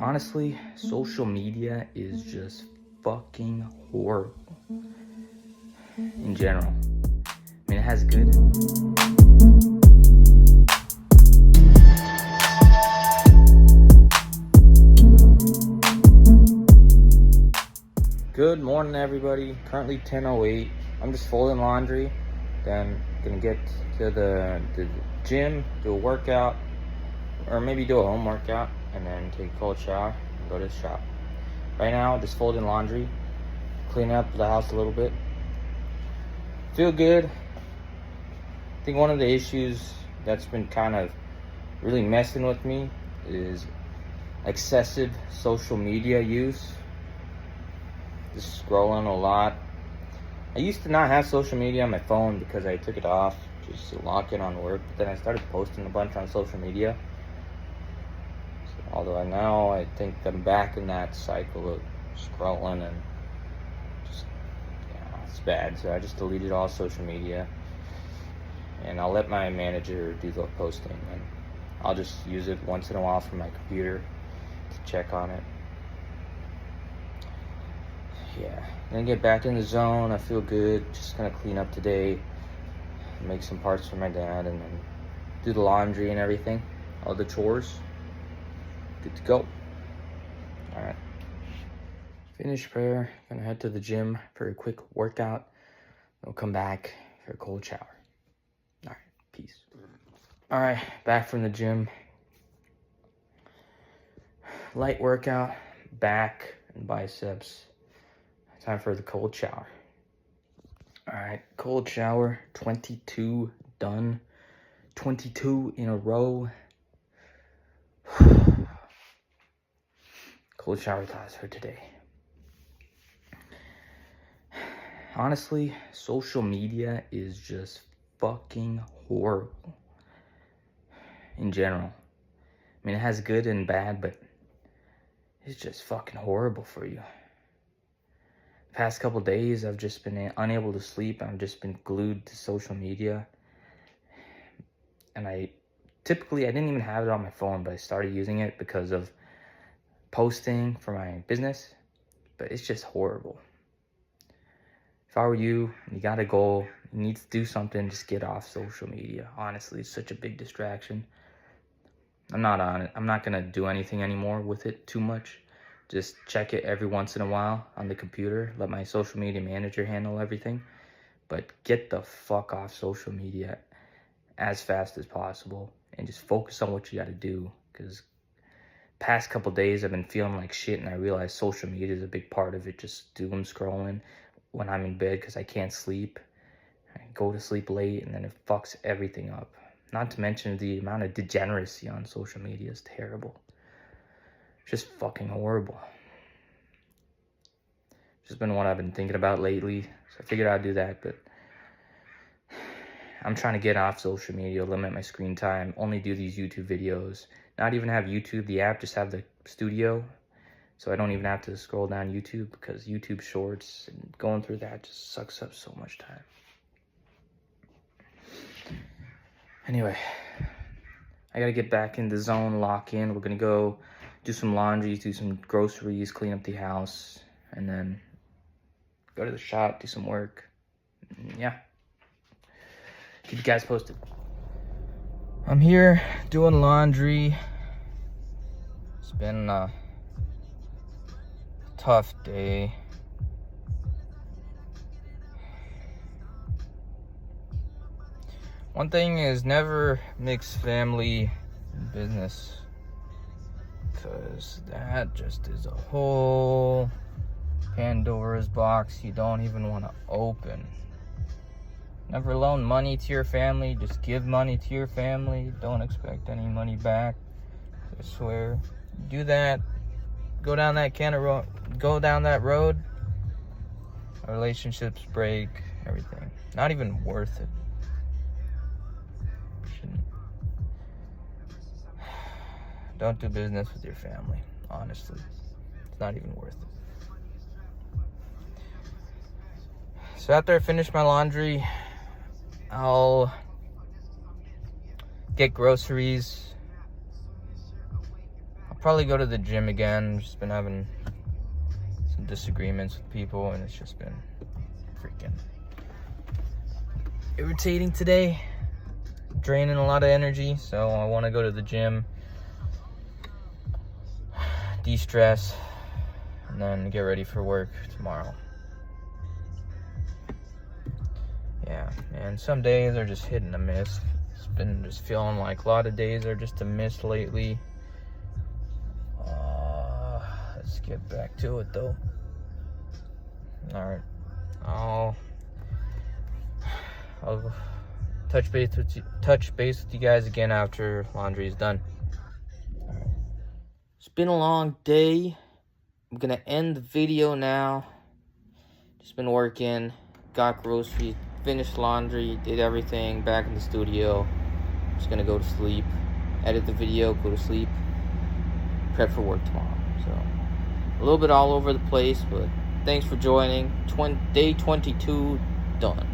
Honestly, social media is just fucking horrible in general. I mean, it has good. Good morning, everybody. Currently 10:08. I'm just folding laundry. Then gonna get to the gym, do a workout, or maybe do a home workout, and then take a cold shower and go to the shop. Right now, just folding laundry, cleaning up the house a little bit. Feel good. I think one of the issues that's been kind of really messing with me is excessive social media use. Just scrolling a lot. I used to not have social media on my phone because I took it off just to lock in on work. But then I started posting a bunch on social media. So, although now I think I'm back in that cycle of scrolling and just, it's bad. So I just deleted all social media. And I'll let my manager do the posting. And I'll just use it once in a while from my computer to check on it. Yeah, then get back in the zone. I feel good. Just gonna clean up today, make some parts for my dad, and then do the laundry and everything, all the chores. Good to go. All right. Finished prayer. Gonna head to the gym for a quick workout. I'll come back for a cold shower. All right. Peace. All right. Back from the gym. Light workout, back and biceps. Time for the cold shower. All right, cold shower, 22 done. 22 in a row. Cold shower thoughts for today. Honestly, social media is just fucking horrible in general. I mean, it has good and bad, but it's just fucking horrible for you. Past couple days, I've just been unable to sleep. I've just been glued to social media. And I didn't even have it on my phone, but I started using it because of posting for my business. But it's just horrible. If I were you, and you got a goal, you need to do something, just get off social media. Honestly, it's such a big distraction. I'm not on it. I'm not going to do anything anymore with it too much. Just check it every once in a while on the computer. Let my social media manager handle everything. But get the fuck off social media as fast as possible. And just focus on what you gotta do. Because past couple days I've been feeling like shit. And I realized social media is a big part of it. Just doom scrolling when I'm in bed because I can't sleep. I go to sleep late and then it fucks everything up. Not to mention the amount of degeneracy on social media is terrible. Just fucking horrible. Just been what I've been thinking about lately. So I figured I'd do that, but I'm trying to get off social media, limit my screen time, only do these YouTube videos. Not even have YouTube, the app, just have the studio. So I don't even have to scroll down YouTube because YouTube shorts and going through that just sucks up so much time. Anyway, I gotta get back in the zone, lock in. We're gonna go do some laundry, do some groceries, clean up the house, and then go to the shop, do some work. Yeah. Keep you guys posted. I'm here doing laundry. It's been a tough day. One thing is never mix family and business. Because that just is a whole Pandora's box you don't even want to open. Never loan money to your family. Just give money to your family. Don't expect any money back. I swear. Do that. Go down that road. Relationships break. Everything. Not even worth it. Shouldn't. Don't do business with your family, honestly. It's not even worth it. So after I finish my laundry, I'll get groceries. I'll probably go to the gym again. Just been having some disagreements with people, and it's just been freaking irritating today. Draining a lot of energy, so I want to go to the gym, de-stress, and then get ready for work tomorrow. Yeah, and some days are just hit and a miss. It's been just feeling like a lot of days are just a miss lately. Let's get back to it though. Alright, I'll touch base with you guys again after laundry is done. Alright. It's been a long day. I'm gonna end the video now. Just been working, got groceries, finished laundry, did everything, back in the studio. Just gonna go to sleep, edit the video, go to sleep, prep for work tomorrow. So a little bit all over the place, but thanks for joining. Day 22 done.